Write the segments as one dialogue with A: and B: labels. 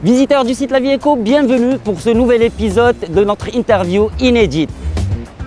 A: Visiteurs du site La Vie Éco, bienvenue pour ce nouvel épisode de notre interview inédite.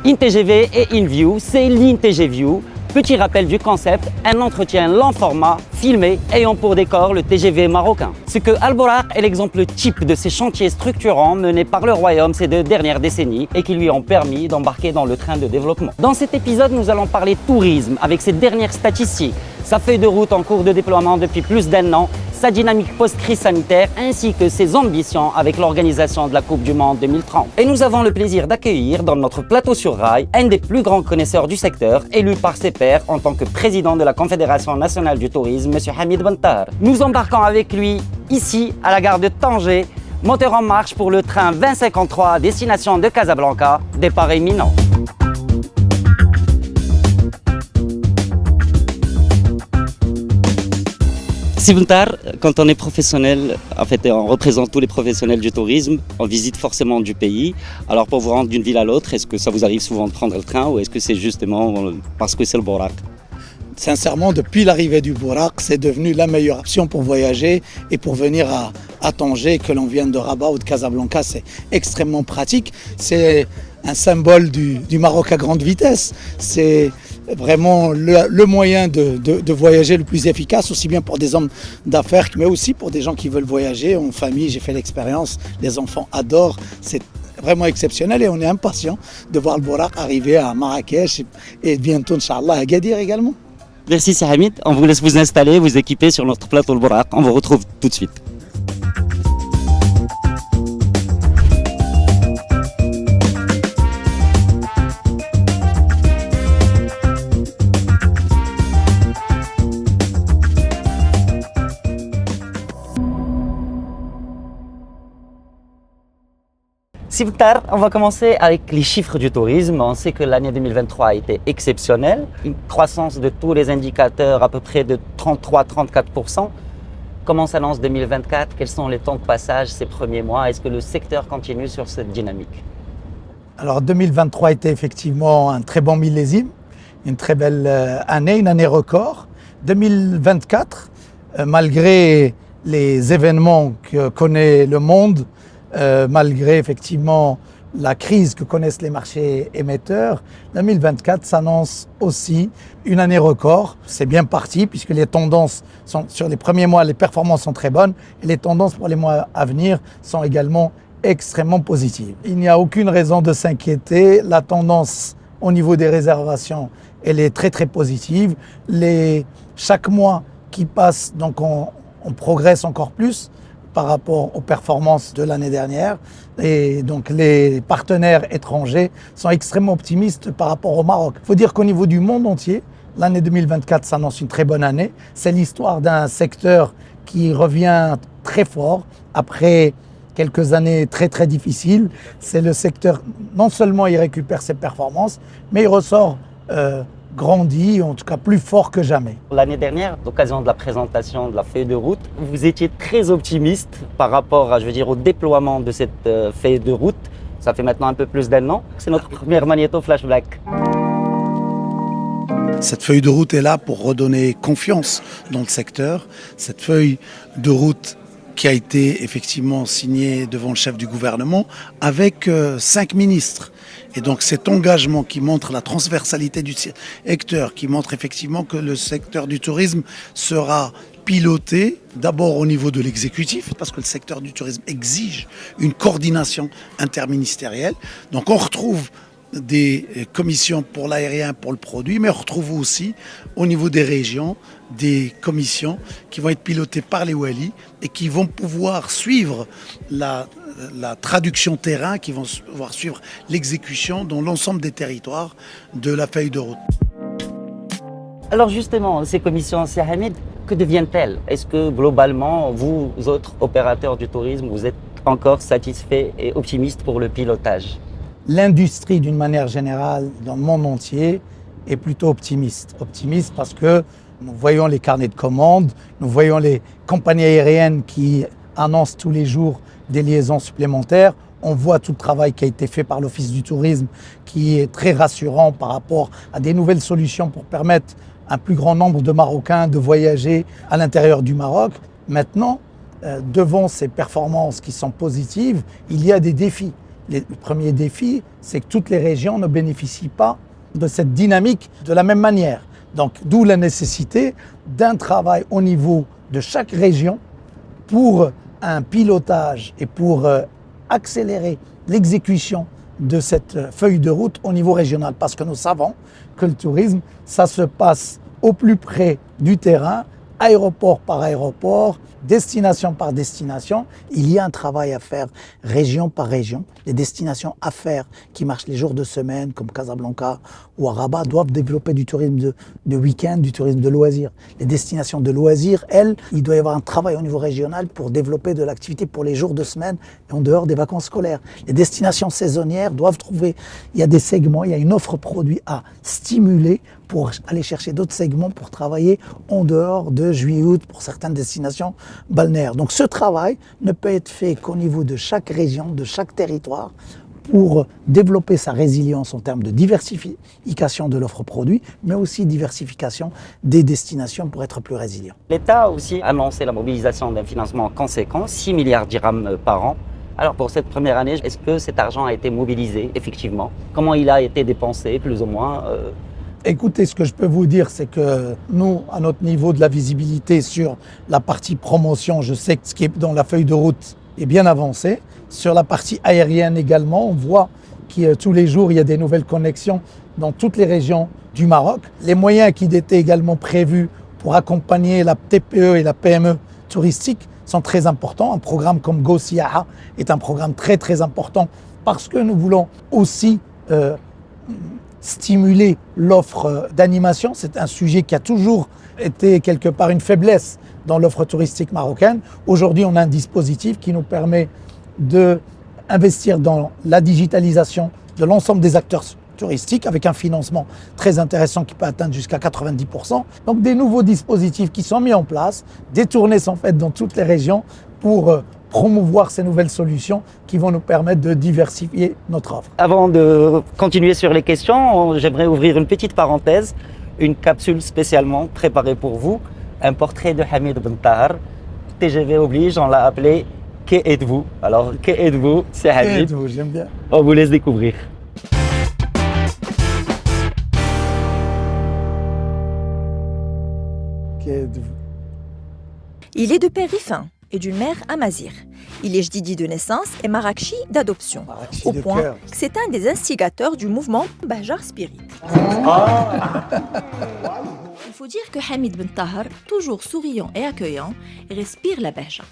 A: InTGV et InView, c'est l'InTGView. Petit rappel du concept, un entretien long format, filmé, ayant pour décor le TGV marocain. Ce que Al Bouraq est l'exemple type de ces chantiers structurants menés par le royaume ces 2 dernières décennies et qui lui ont permis d'embarquer dans le train de développement. Dans cet épisode, nous allons parler tourisme avec ses dernières statistiques, sa feuille de route en cours de déploiement depuis plus d'1 an, sa dynamique post-crise sanitaire ainsi que ses ambitions avec l'organisation de la Coupe du Monde 2030. Et nous avons le plaisir d'accueillir dans notre plateau sur rail un des plus grands connaisseurs du secteur, élu par ses pairs en tant que président de la Confédération nationale du tourisme, M. Hamid Bentar. Nous embarquons avec lui ici à la gare de Tanger, moteur en marche pour le train 2053 à destination de Casablanca, départ imminent. Bentar, quand on est professionnel, en fait, on représente tous les professionnels du tourisme, on visite forcément du pays. Alors pour vous rendre d'une ville à l'autre, est-ce que ça vous arrive souvent de prendre le train ou est-ce que c'est justement parce que c'est le Bouraq?
B: Sincèrement, depuis l'arrivée du Bouraq, c'est devenu la meilleure option pour voyager et pour venir à Tanger, que l'on vienne de Rabat ou de Casablanca, c'est extrêmement pratique. C'est un symbole du Maroc à grande vitesse. C'est vraiment le moyen de voyager le plus efficace, aussi bien pour des hommes d'affaires, mais aussi pour des gens qui veulent voyager en famille. J'ai fait l'expérience, les enfants adorent, c'est vraiment exceptionnel et on est impatient de voir le Bouraq arriver à Marrakech et bientôt, Inch'Allah, à Agadir également.
A: Merci Hamid, on vous laisse vous installer, vous équiper sur notre plateau le Bouraq. On vous retrouve tout de suite. Bentar, on va commencer avec les chiffres du tourisme. On sait que l'année 2023 a été exceptionnelle, une croissance de tous les indicateurs à peu près de 33-34%. Comment s'annonce 2024? Quels sont les temps de passage ces premiers mois? Est-ce que le secteur continue sur cette dynamique?
B: Alors 2023 était effectivement un très bon millésime, une très belle année, une année record. 2024, malgré les événements que connaît le monde, malgré effectivement la crise que connaissent les marchés émetteurs, 2024 s'annonce aussi une année record. C'est bien parti puisque les tendances sont, sur les premiers mois, les performances sont très bonnes et les tendances pour les mois à venir sont également extrêmement positives. Il n'y a aucune raison de s'inquiéter. La tendance au niveau des réservations, elle est très très positive. Chaque mois qui passe, donc on progresse encore plus par rapport aux performances de l'année dernière. Et donc les partenaires étrangers sont extrêmement optimistes par rapport au Maroc. Il faut dire qu'au niveau du monde entier, l'année 2024 s'annonce une très bonne année. C'est l'histoire d'un secteur qui revient très fort après quelques années très très difficiles. C'est le secteur, non seulement il récupère ses performances, mais il ressort grandi, en tout cas plus fort que jamais.
A: L'année dernière, à l'occasion de la présentation de la feuille de route, vous étiez très optimiste par rapport à, au déploiement de cette feuille de route. Ça fait maintenant un peu plus d'1 an. C'est notre première magnéto flashback.
B: Cette feuille de route est là pour redonner confiance dans le secteur. Cette feuille de route qui a été effectivement signée devant le chef du gouvernement avec 5 ministres. Et donc cet engagement qui montre la transversalité du secteur, qui montre effectivement que le secteur du tourisme sera piloté d'abord au niveau de l'exécutif, parce que le secteur du tourisme exige une coordination interministérielle. Donc on retrouve des commissions pour l'aérien, pour le produit, mais on retrouve aussi au niveau des régions des commissions qui vont être pilotées par les Wali et qui vont pouvoir suivre la traduction terrain, qui vont pouvoir suivre l'exécution dans l'ensemble des territoires de la feuille de route.
A: Alors justement, ces commissions, Hamid, que deviennent-elles? Est-ce que globalement, vous autres opérateurs du tourisme, vous êtes encore satisfaits et optimistes pour le pilotage?
B: L'industrie, d'une manière générale, dans le monde entier, est plutôt optimiste. Optimiste parce que nous voyons les carnets de commandes, nous voyons les compagnies aériennes qui annoncent tous les jours des liaisons supplémentaires. On voit tout le travail qui a été fait par l'Office du tourisme qui est très rassurant par rapport à des nouvelles solutions pour permettre à un plus grand nombre de Marocains de voyager à l'intérieur du Maroc. Maintenant, devant ces performances qui sont positives, il y a des défis. Le premier défi, c'est que toutes les régions ne bénéficient pas de cette dynamique de la même manière. Donc, d'où la nécessité d'un travail au niveau de chaque région pour un pilotage et pour accélérer l'exécution de cette feuille de route au niveau régional. Parce que nous savons que le tourisme, ça se passe au plus près du terrain, aéroport par aéroport, destination par destination. Il y a un travail à faire région par région. Les destinations à faire qui marchent les jours de semaine, comme Casablanca ou Rabat, doivent développer du tourisme de week-end, du tourisme de loisirs. Les destinations de loisirs, elles, il doit y avoir un travail au niveau régional pour développer de l'activité pour les jours de semaine et en dehors des vacances scolaires. Les destinations saisonnières doivent trouver, il y a des segments, il y a une offre produit à stimuler pour aller chercher d'autres segments pour travailler en dehors de juillet-août pour certaines destinations balnéaires. Donc ce travail ne peut être fait qu'au niveau de chaque région, de chaque territoire, pour développer sa résilience en termes de diversification de l'offre produit, mais aussi diversification des destinations pour être plus résilient.
A: L'État a aussi annoncé la mobilisation d'un financement conséquent, 6 milliards dirhams par an. Alors pour cette première année, est-ce que cet argent a été mobilisé effectivement? Comment il a été dépensé plus ou moins
B: Écoutez, ce que je peux vous dire, c'est que nous, à notre niveau de la visibilité sur la partie promotion, je sais que ce qui est dans la feuille de route est bien avancé. Sur la partie aérienne également, on voit que tous les jours, il y a des nouvelles connexions dans toutes les régions du Maroc. Les moyens qui étaient également prévus pour accompagner la TPE et la PME touristique sont très importants. Un programme comme Go Siyaha est un programme très très important parce que nous voulons aussi stimuler l'offre d'animation. C'est un sujet qui a toujours été quelque part une faiblesse dans l'offre touristique marocaine. Aujourd'hui, on a un dispositif qui nous permet d'investir dans la digitalisation de l'ensemble des acteurs touristiques avec un financement très intéressant qui peut atteindre jusqu'à 90%. Donc des nouveaux dispositifs qui sont mis en place, des tournées sont faites dans toutes les régions pour promouvoir ces nouvelles solutions qui vont nous permettre de diversifier notre offre.
A: Avant de continuer sur les questions, j'aimerais ouvrir une petite parenthèse, une capsule spécialement préparée pour vous, un portrait de Hamid Ben Tahar. TGV oblige, on l'a appelé « Que êtes-vous » Alors, que êtes-vous? C'est Hamid.
B: Êtes-vous, j'aime bien.
A: On vous laisse découvrir.
B: Qu'êtes-vous?
C: Il est de père rifin et d'une mère amazigh. Il est jdidi de naissance et marakchi d'adoption,
B: Marakchi
C: au
B: de
C: point
B: cœur.
C: que c'est un des instigateurs du mouvement Bahjar Spirit. Il faut dire que Hamid Ben Tahar, toujours souriant et accueillant, respire la Bahja.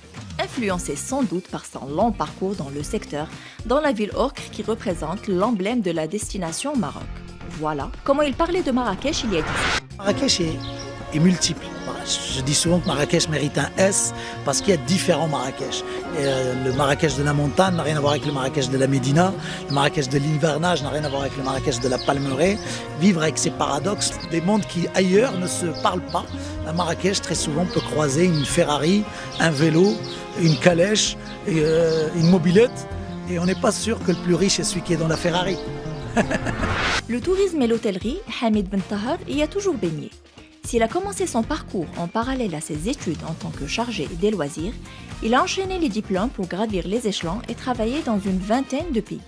C: Influencé sans doute par son long parcours dans le secteur, dans la ville ocre qui représente l'emblème de la destination Maroc. Voilà comment il parlait de Marrakech il y a 10 ans.
D: Marrakech est multiple. Je dis souvent que Marrakech mérite un S parce qu'il y a différents Marrakech. Et, le Marrakech de la montagne n'a rien à voir avec le Marrakech de la Médina. Le Marrakech de l'hivernage n'a rien à voir avec le Marrakech de la Palmeraie. Vivre avec ces paradoxes, des mondes qui ailleurs ne se parlent pas. À Marrakech, très souvent, peut croiser une Ferrari, un vélo, une calèche, et, une mobilette. Et on n'est pas sûr que le plus riche est celui qui est dans la Ferrari.
C: Le tourisme et l'hôtellerie, Hamid Ben Tahar y a toujours baigné. S'il a commencé son parcours en parallèle à ses études en tant que chargé des loisirs, il a enchaîné les diplômes pour gravir les échelons et travailler dans une vingtaine de pays.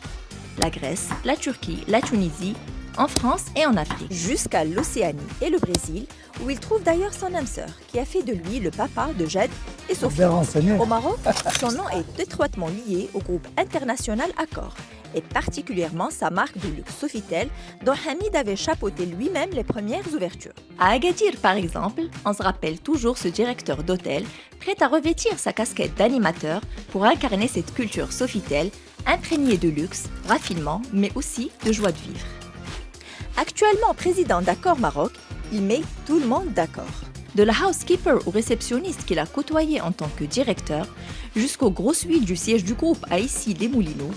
C: La Grèce, la Turquie, la Tunisie, en France et en Afrique. Jusqu'à l'Océanie et le Brésil, où il trouve d'ailleurs son âme sœur, qui a fait de lui le papa de Jade et Sophie.
B: Bien renseigné.
C: Au Maroc, son nom est étroitement lié au groupe international Accor, et particulièrement sa marque de luxe Sofitel, dont Hamid avait chapeauté lui-même les premières ouvertures. À Agadir, par exemple, on se rappelle toujours ce directeur d'hôtel, prêt à revêtir sa casquette d'animateur pour incarner cette culture Sofitel, imprégnée de luxe, raffinement, mais aussi de joie de vivre. Actuellement président d'Accor Maroc, il met tout le monde d'accord. De la housekeeper au réceptionniste qu'il a côtoyé en tant que directeur, jusqu'au gros suite du siège du groupe à Issy-les-Moulineaux,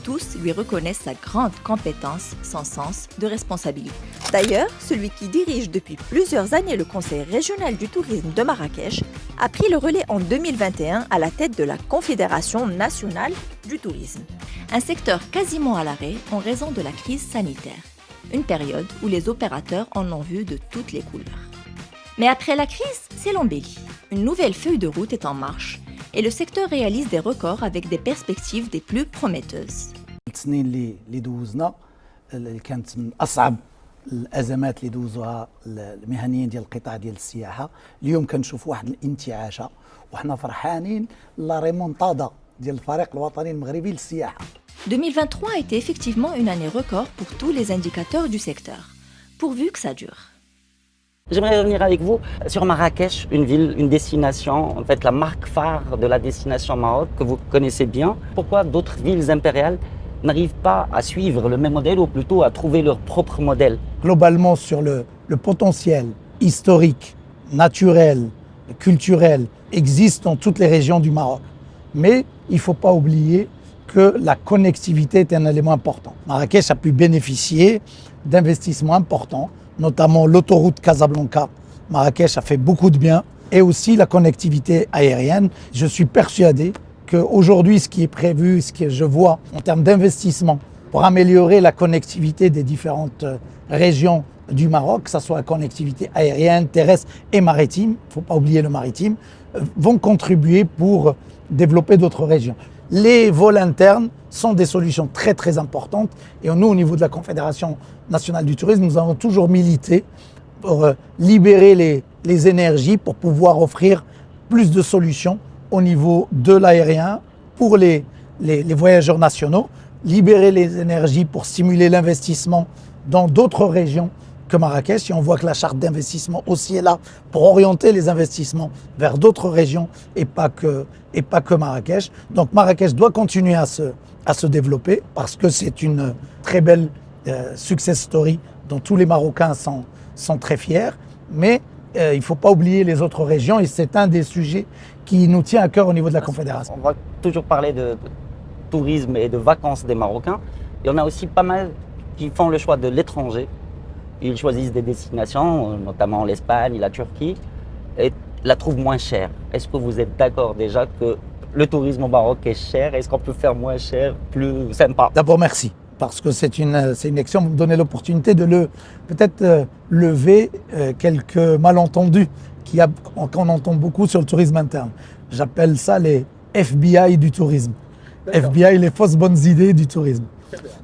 C: tous lui reconnaissent sa grande compétence, son sens de responsabilité. D'ailleurs, celui qui dirige depuis plusieurs années le Conseil régional du tourisme de Marrakech a pris le relais en 2021 à la tête de la Confédération nationale du tourisme. Un secteur quasiment à l'arrêt en raison de la crise sanitaire. Une période où les opérateurs en ont vu de toutes les couleurs. Mais après la crise, c'est l'embellie. Une nouvelle feuille de route est en marche et le secteur réalise des records avec des perspectives des plus prometteuses.
B: السنين اللي دوزنا اللي كانت من اصعب الازمات اللي دوزوها المهنيين ديال القطاع ديال السياحه، اليوم كنشوفوا واحد الانتعاشه وحنا فرحانين لا ريمونتادا ديال الفريق الوطني المغربي للسياحه.
C: 2023 a été effectivement une année record pour tous les indicateurs du secteur, pourvu que ça dure.
A: J'aimerais revenir avec vous sur Marrakech, une ville, une destination, en fait la marque phare de la destination Maroc que vous connaissez bien. Pourquoi d'autres villes impériales n'arrivent pas à suivre le même modèle ou plutôt à trouver leur propre modèle?
B: Globalement, sur le potentiel historique, naturel, culturel existe dans toutes les régions du Maroc. Mais il ne faut pas oublier que la connectivité est un élément important. Marrakech a pu bénéficier d'investissements importants, notamment l'autoroute Casablanca-Marrakech a fait beaucoup de bien, et aussi la connectivité aérienne. Je suis persuadé qu'aujourd'hui, ce qui est prévu, ce que je vois en termes d'investissement pour améliorer la connectivité des différentes régions du Maroc, que ce soit la connectivité aérienne, terrestre et maritime, il ne faut pas oublier le maritime, vont contribuer pour développer d'autres régions. Les vols internes sont des solutions très très importantes, et nous, au niveau de la Confédération nationale du tourisme, nous avons toujours milité pour libérer les énergies pour pouvoir offrir plus de solutions au niveau de l'aérien pour les voyageurs nationaux, libérer les énergies pour stimuler l'investissement dans d'autres régions que Marrakech. Et on voit que la charte d'investissement aussi est là pour orienter les investissements vers d'autres régions et pas que Marrakech. Donc Marrakech doit continuer à se développer parce que c'est une très belle success story dont tous les Marocains sont très fiers. Mais il ne faut pas oublier les autres régions, et c'est un des sujets qui nous tient à cœur au niveau de la Confédération.
A: On va toujours parler de tourisme et de vacances des Marocains. Il y en a aussi pas mal qui font le choix de l'étranger. Ils choisissent des destinations, notamment l'Espagne, la Turquie, et la trouvent moins chère. Est-ce que vous êtes d'accord déjà que le tourisme au Maroc est cher? Est-ce qu'on peut faire moins cher, plus sympa?
B: D'abord, merci, parce que c'est une action, vous me donnez l'opportunité de peut-être lever quelques malentendus qu'on entend beaucoup sur le tourisme interne. J'appelle ça les FBI du tourisme. FBI, les fausses bonnes idées du tourisme.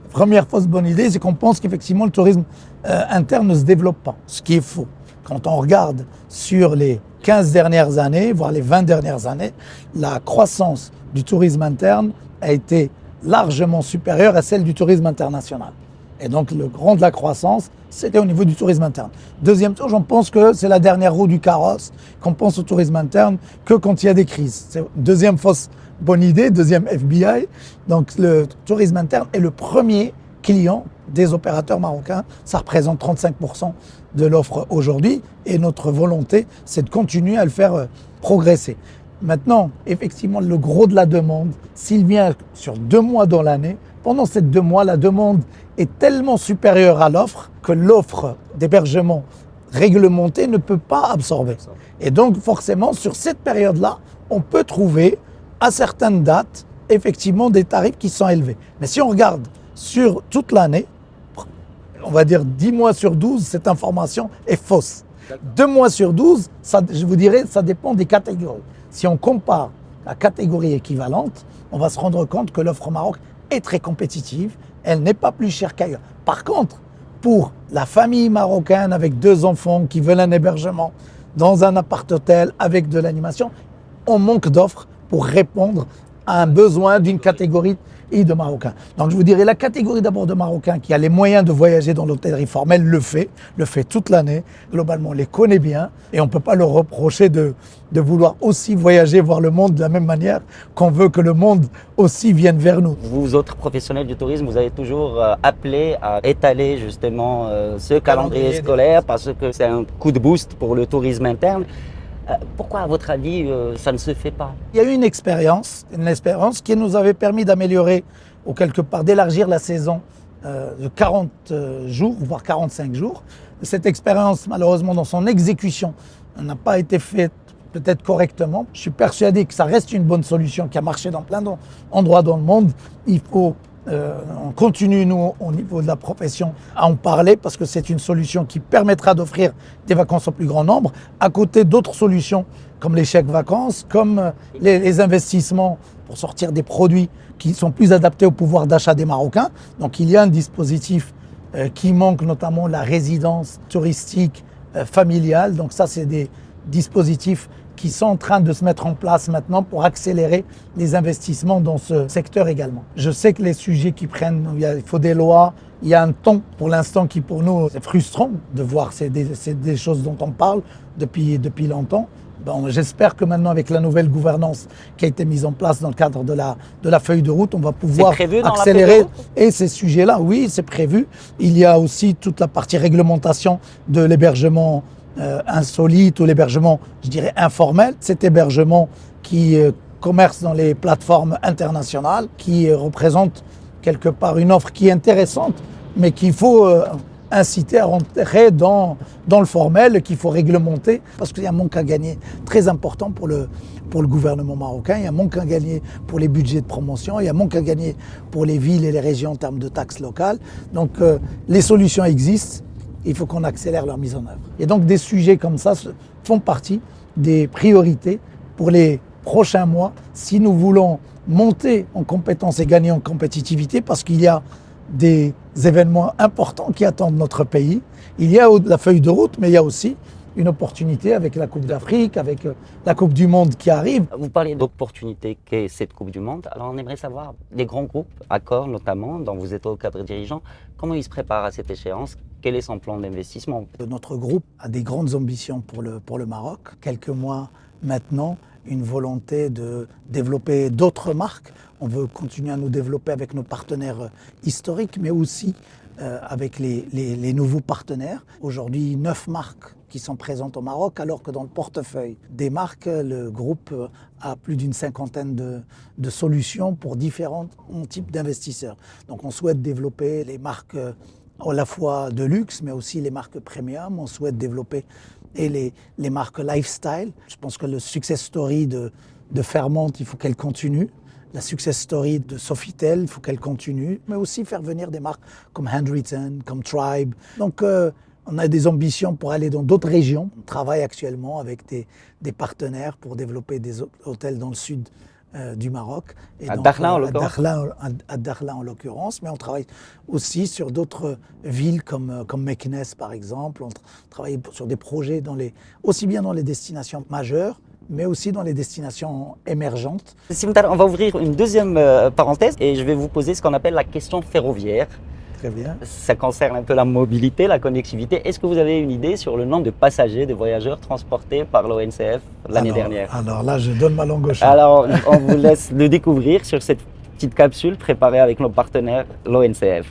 B: Première fausse bonne idée, c'est qu'on pense qu'effectivement le tourisme interne ne se développe pas, ce qui est faux. Quand on regarde sur les 15 dernières années, voire les 20 dernières années, la croissance du tourisme interne a été largement supérieure à celle du tourisme international. Et donc le grand de la croissance, c'était au niveau du tourisme interne. Deuxième chose, j'en pense que c'est la dernière roue du carrosse, qu'on pense au tourisme interne que quand il y a des crises. C'est deuxième fausse bonne idée, deuxième FBI. Donc le tourisme interne est le premier client des opérateurs marocains. Ça représente 35% de l'offre aujourd'hui, et notre volonté, c'est de continuer à le faire progresser. Maintenant, effectivement, le gros de la demande, s'il vient sur 2 mois dans l'année, pendant ces 2 mois, la demande est tellement supérieure à l'offre que l'offre d'hébergement réglementée ne peut pas absorber. Et donc, forcément, sur cette période-là, on peut trouver, à certaines dates, effectivement, des tarifs qui sont élevés. Mais si on regarde sur toute l'année, on va dire 10 mois sur 12, cette information est fausse. 2 mois sur 12, ça, je vous dirais, ça dépend des catégories. Si on compare la catégorie équivalente, on va se rendre compte que l'offre au Maroc est très compétitive, elle n'est pas plus chère qu'ailleurs. Par contre, pour la famille marocaine avec 2 enfants qui veulent un hébergement dans un appart-hôtel avec de l'animation, on manque d'offres pour répondre à un besoin d'une catégorie de Marocains. Donc je vous dirais, la catégorie d'abord de Marocains qui a les moyens de voyager dans l'hôtellerie formelle le fait toute l'année. Globalement, on les connaît bien, et on ne peut pas leur reprocher de vouloir aussi voyager, voir le monde de la même manière qu'on veut que le monde aussi vienne vers nous.
A: Vous autres professionnels du tourisme, vous avez toujours appelé à étaler justement ce calendrier scolaire parce que c'est un coup de boost pour le tourisme interne. Pourquoi, à votre avis, ça ne se fait pas?
B: Il y a eu une expérience qui nous avait permis d'améliorer, ou quelque part d'élargir la saison de 40 jours, voire 45 jours. Cette expérience, malheureusement, dans son exécution, n'a pas été faite peut-être correctement. Je suis persuadé que ça reste une bonne solution qui a marché dans plein d'endroits dans le monde. Il faut On continue, nous, au niveau de la profession, à en parler parce que c'est une solution qui permettra d'offrir des vacances au plus grand nombre, à côté d'autres solutions comme les chèques vacances, comme les investissements pour sortir des produits qui sont plus adaptés au pouvoir d'achat des Marocains. Donc il y a un dispositif qui manque, notamment la résidence touristique familiale. Donc ça, c'est des dispositifs qui sont en train de se mettre en place maintenant pour accélérer les investissements dans ce secteur également. Je sais que les sujets qui prennent, il faut des lois, il y a un temps pour l'instant qui pour nous c'est frustrant de voir, c'est des choses dont on parle depuis longtemps. Bon, j'espère que maintenant avec la nouvelle gouvernance qui a été mise en place dans le cadre de la feuille de route, on va pouvoir accélérer. Et ces sujets-là, oui, c'est prévu. Il y a aussi toute la partie réglementation de l'hébergement insolite ou l'hébergement, je dirais, informel. Cet hébergement qui commerce dans les plateformes internationales, qui représente quelque part une offre qui est intéressante, mais qu'il faut inciter à rentrer dans le formel, qu'il faut réglementer, parce qu'il y a un manque à gagner très important pour le gouvernement marocain, il y a un manque à gagner pour les budgets de promotion, il y a un manque à gagner pour les villes et les régions en termes de taxes locales. Donc les solutions existent. Il faut qu'on accélère leur mise en œuvre. Et donc des sujets comme ça font partie des priorités pour les prochains mois si nous voulons monter en compétences et gagner en compétitivité, parce qu'il y a des événements importants qui attendent notre pays. Il y a la feuille de route, mais il y a aussi une opportunité avec la Coupe d'Afrique, avec la Coupe du Monde qui arrive.
A: Vous parlez d'opportunité qu'est cette Coupe du Monde. Alors on aimerait savoir, les grands groupes, Accor notamment, dont vous êtes au cadre dirigeant, comment ils se préparent à cette échéance? Quel est son plan d'investissement?
B: Notre groupe a des grandes ambitions pour le Maroc. Quelques mois maintenant, une volonté de développer d'autres marques. On veut continuer à nous développer avec nos partenaires historiques, mais aussi avec les nouveaux partenaires. Aujourd'hui, 9 marques qui sont présentes au Maroc, alors que dans le portefeuille des marques, le groupe a plus d'une cinquantaine de solutions pour différents types d'investisseurs. Donc on souhaite développer les marques à la fois de luxe, mais aussi les marques premium. On souhaite développer les marques lifestyle. Je pense que le success story de Fairmont, il faut qu'elle continue. La success story de Sofitel, il faut qu'elle continue. Mais aussi faire venir des marques comme Handwritten, comme Tribe. Donc on a des ambitions pour aller dans d'autres régions. On travaille actuellement avec des partenaires pour développer des hôtels dans le sud du Maroc. Et
A: à Dakhla en l'occurrence.
B: À Dakhla en l'occurrence, mais on travaille aussi sur d'autres villes comme Meknes par exemple. On travaille sur des projets aussi bien dans les destinations majeures, mais aussi dans les destinations émergentes.
A: On va ouvrir une deuxième parenthèse et je vais vous poser ce qu'on appelle la question ferroviaire.
B: Très bien.
A: Ça concerne un peu la mobilité, la connectivité. Est-ce que vous avez une idée sur le nombre de passagers, de voyageurs transportés par l'ONCF l'année dernière?
B: Alors là, je donne ma langue au chat.
A: Alors, on vous laisse le découvrir sur cette petite capsule préparée avec nos partenaires, l'ONCF.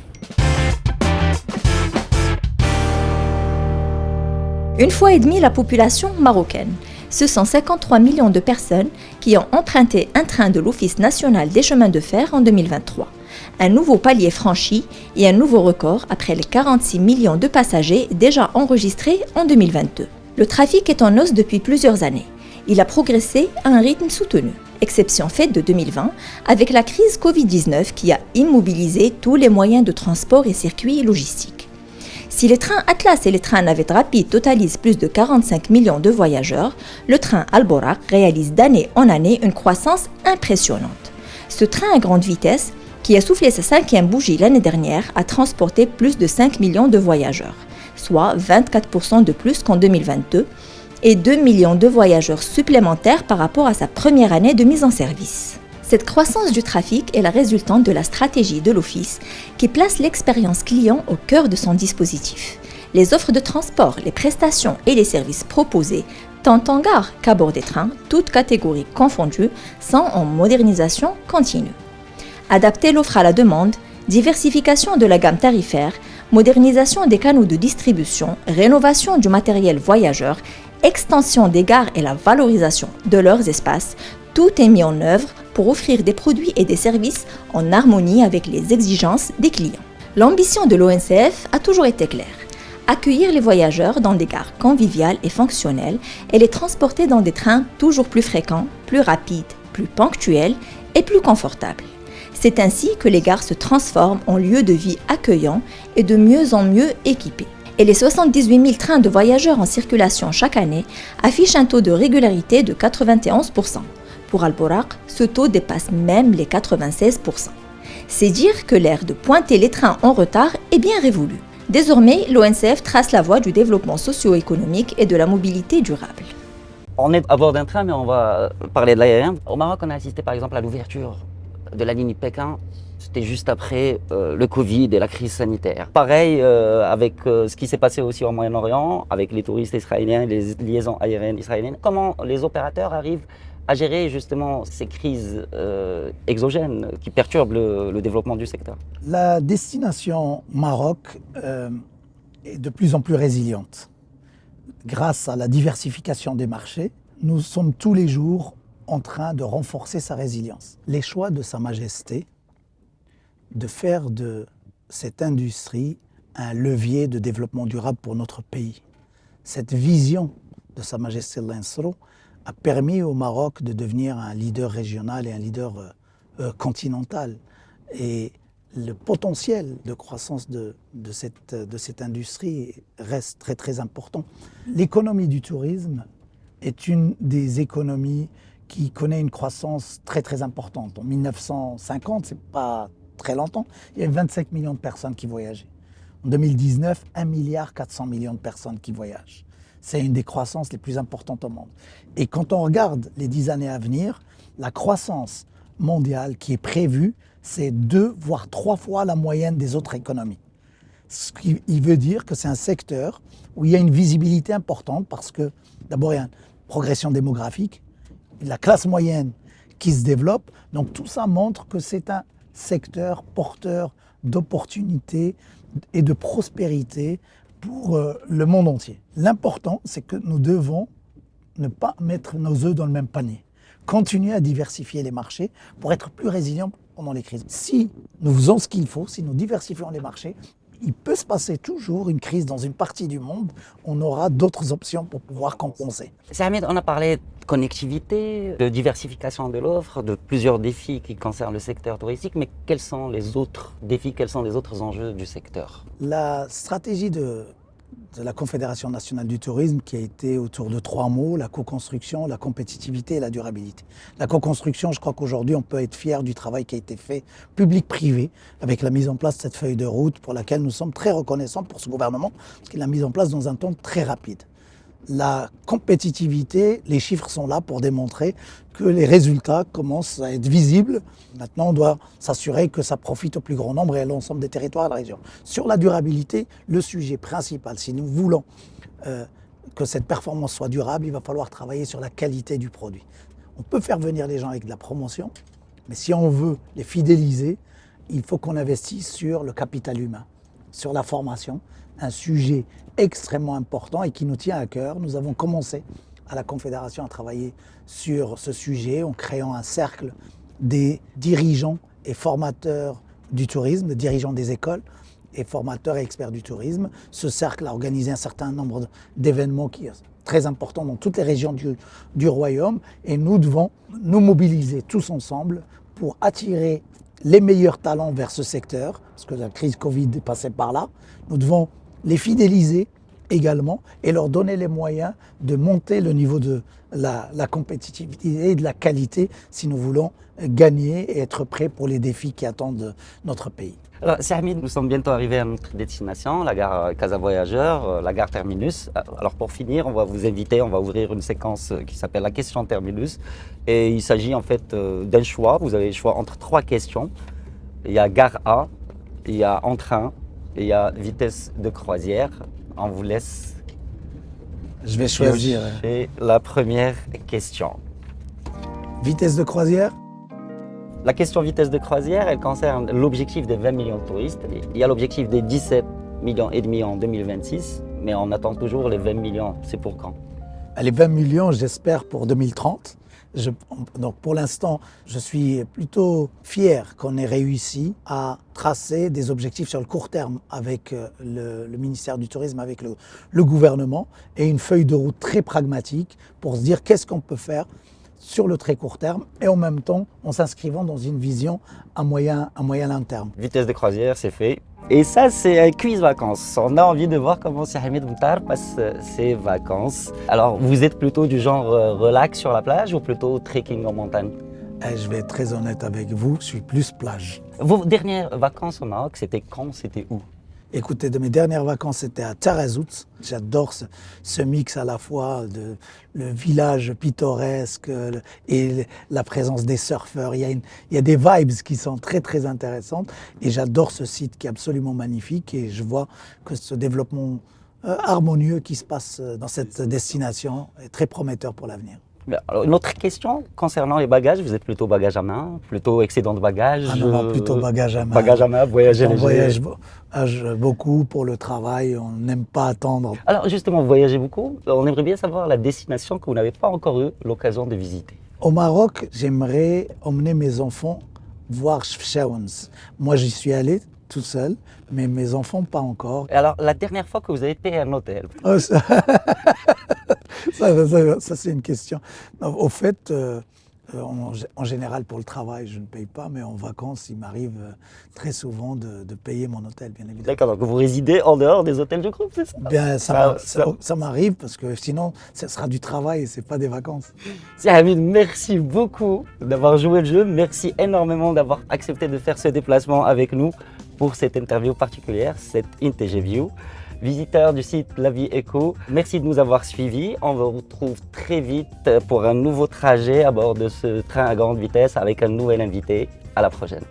C: Une fois et demie la population marocaine. Ce sont 53 millions de personnes qui ont emprunté un train de l'Office national des chemins de fer en 2023. Un nouveau palier franchi et un nouveau record après les 46 millions de passagers déjà enregistrés en 2022. Le trafic est en hausse depuis plusieurs années. Il a progressé à un rythme soutenu, exception faite de 2020 avec la crise Covid-19 qui a immobilisé tous les moyens de transport et circuits logistiques. Si les trains Atlas et les trains navettes rapides totalisent plus de 45 millions de voyageurs, le train Al Borak réalise d'année en année une croissance impressionnante. Ce train à grande vitesse, qui a soufflé sa 5e bougie l'année dernière, a transporté plus de 5 millions de voyageurs, soit 24% de plus qu'en 2022, et 2 millions de voyageurs supplémentaires par rapport à sa première année de mise en service. Cette croissance du trafic est la résultante de la stratégie de l'Office qui place l'expérience client au cœur de son dispositif. Les offres de transport, les prestations et les services proposés, tant en gare qu'à bord des trains, toutes catégories confondues, sont en modernisation continue. Adapter l'offre à la demande, diversification de la gamme tarifaire, modernisation des canaux de distribution, rénovation du matériel voyageur, extension des gares et la valorisation de leurs espaces, tout est mis en œuvre pour offrir des produits et des services en harmonie avec les exigences des clients. L'ambition de l'ONCF a toujours été claire. Accueillir les voyageurs dans des gares conviviales et fonctionnelles et les transporter dans des trains toujours plus fréquents, plus rapides, plus ponctuels et plus confortables. C'est ainsi que les gares se transforment en lieux de vie accueillants et de mieux en mieux équipés. Et les 78 000 trains de voyageurs en circulation chaque année affichent un taux de régularité de 91%. Pour Al Bouraq, ce taux dépasse même les 96%. C'est dire que l'ère de pointer les trains en retard est bien révolue. Désormais, l'ONCF trace la voie du développement socio-économique et de la mobilité durable.
A: On est à bord d'un train, mais on va parler de l'aérien. Au Maroc, on a assisté par exemple à l'ouverture de la ligne Pékin. C'était juste après le Covid et la crise sanitaire. Pareil avec ce qui s'est passé aussi au Moyen-Orient, avec les touristes israéliens, les liaisons aériennes israéliennes. Comment les opérateurs arrivent à gérer justement ces crises exogènes qui perturbent le développement du secteur?
B: La destination Maroc est de plus en plus résiliente. Grâce à la diversification des marchés, nous sommes tous les jours en train de renforcer sa résilience. Les choix de Sa Majesté de faire de cette industrie un levier de développement durable pour notre pays. Cette vision de Sa Majesté l'Insro a permis au Maroc de devenir un leader régional et un leader continental. Et le potentiel de croissance de cette industrie reste très très important. L'économie du tourisme est une des économies qui connaît une croissance très très importante. En 1950, c'est pas très longtemps, il y avait 25 millions de personnes qui voyageaient. En 2019, 1,4 milliard de personnes qui voyagent. C'est une des croissances les plus importantes au monde. Et quand on regarde les 10 années à venir, la croissance mondiale qui est prévue, c'est 2 voire 3 fois la moyenne des autres économies. Ce qui veut dire que c'est un secteur où il y a une visibilité importante parce que d'abord il y a une progression démographique, la classe moyenne qui se développe, donc tout ça montre que c'est un secteur porteur d'opportunités et de prospérité pour le monde entier. L'important, c'est que nous devons ne pas mettre nos œufs dans le même panier. Continuer à diversifier les marchés pour être plus résilients pendant les crises. Si nous faisons ce qu'il faut, si nous diversifions les marchés, il peut se passer toujours une crise dans une partie du monde, on aura d'autres options pour pouvoir compenser.
A: Sahamid, on a parlé de connectivité, de diversification de l'offre, de plusieurs défis qui concernent le secteur touristique, mais quels sont les autres défis, quels sont les autres enjeux du secteur?
B: La stratégie de la Confédération nationale du tourisme qui a été autour de 3 mots, la co-construction, la compétitivité et la durabilité. La co-construction, je crois qu'aujourd'hui on peut être fier du travail qui a été fait public-privé avec la mise en place de cette feuille de route pour laquelle nous sommes très reconnaissants pour ce gouvernement parce qu'il l'a mise en place dans un temps très rapide. La compétitivité, les chiffres sont là pour démontrer que les résultats commencent à être visibles. Maintenant, on doit s'assurer que ça profite au plus grand nombre et à l'ensemble des territoires de la région. Sur la durabilité, le sujet principal, si nous voulons que cette performance soit durable, il va falloir travailler sur la qualité du produit. On peut faire venir les gens avec de la promotion, mais si on veut les fidéliser, il faut qu'on investisse sur le capital humain, sur la formation, un sujet extrêmement important et qui nous tient à cœur. Nous avons commencé à la Confédération à travailler sur ce sujet en créant un cercle des dirigeants et formateurs du tourisme, des dirigeants des écoles et formateurs et experts du tourisme. Ce cercle a organisé un certain nombre d'événements qui sont très importants dans toutes les régions du royaume et nous devons nous mobiliser tous ensemble pour attirer les meilleurs talents vers ce secteur, parce que la crise Covid est passée par là. Nous devons les fidéliser également et leur donner les moyens de monter le niveau de la compétitivité et de la qualité si nous voulons gagner et être prêts pour les défis qui attendent notre pays.
A: Alors, Sahamid, nous sommes bientôt arrivés à notre destination, la gare Casa Voyageurs, la gare Terminus. Alors pour finir, on va vous inviter, on va ouvrir une séquence qui s'appelle la question Terminus. Et il s'agit en fait d'un choix. Vous avez le choix entre 3 questions. Il y a gare A, il y a entrain et il y a vitesse de croisière. On vous laisse.
B: Je vais choisir.
A: La première question.
B: Vitesse de croisière.
A: La question vitesse de croisière, elle concerne l'objectif des 20 millions de touristes. Il y a l'objectif des 17 millions et demi en 2026, mais on attend toujours les 20 millions. C'est pour quand?
B: Les 20 millions, j'espère, pour 2030. Donc pour l'instant, je suis plutôt fier qu'on ait réussi à tracer des objectifs sur le court terme avec le ministère du Tourisme, avec le gouvernement, et une feuille de route très pragmatique pour se dire qu'est-ce qu'on peut faire sur le très court terme et en même temps en s'inscrivant dans une vision à moyen long terme.
A: Vitesse de croisière, c'est fait. Et ça, c'est un quiz vacances. On a envie de voir comment si Hamid Boutar passe ses vacances. Alors, vous êtes plutôt du genre relax sur la plage ou plutôt trekking en montagne?
B: Et je vais être très honnête avec vous, je suis plus plage.
A: Vos dernières vacances au Maroc, c'était quand? C'était où?
B: Écoutez, de mes dernières vacances, c'était à Tarazout. J'adore ce mix à la fois de le village pittoresque et la présence des surfeurs. Il y a des vibes qui sont très très intéressantes et j'adore ce site qui est absolument magnifique et je vois que ce développement harmonieux qui se passe dans cette destination est très prometteur pour l'avenir.
A: Alors, une autre question concernant les bagages, vous êtes plutôt bagage à main, plutôt excédent de bagages?
B: Ah non, plutôt bagage à main.
A: Bagage à main, voyager
B: On
A: léger.
B: voyage beaucoup pour le travail, on n'aime pas attendre.
A: Alors justement, vous voyagez beaucoup, on aimerait bien savoir la destination que vous n'avez pas encore eu l'occasion de visiter.
B: Au Maroc, j'aimerais emmener mes enfants voir Chefchaouen. Moi, j'y suis allé tout seul, mais mes enfants pas encore.
A: Et alors, la dernière fois que vous avez payé un hôtel?
B: Oh, ça, ça, c'est une question. Au fait, en général, pour le travail, je ne paye pas, mais en vacances, il m'arrive très souvent de payer mon hôtel, bien évidemment.
A: D'accord, donc vous résidez en dehors des hôtels du groupe, c'est ça?
B: Bien, ça m'arrive parce que sinon, ce sera du travail et ce n'est pas des vacances.
A: Hamid, merci beaucoup d'avoir joué le jeu. Merci énormément d'avoir accepté de faire ce déplacement avec nous pour cette interview particulière, cette InTGView. Visiteurs du site La Vie Éco, merci de nous avoir suivis. On vous retrouve très vite pour un nouveau trajet à bord de ce train à grande vitesse avec un nouvel invité. À la prochaine.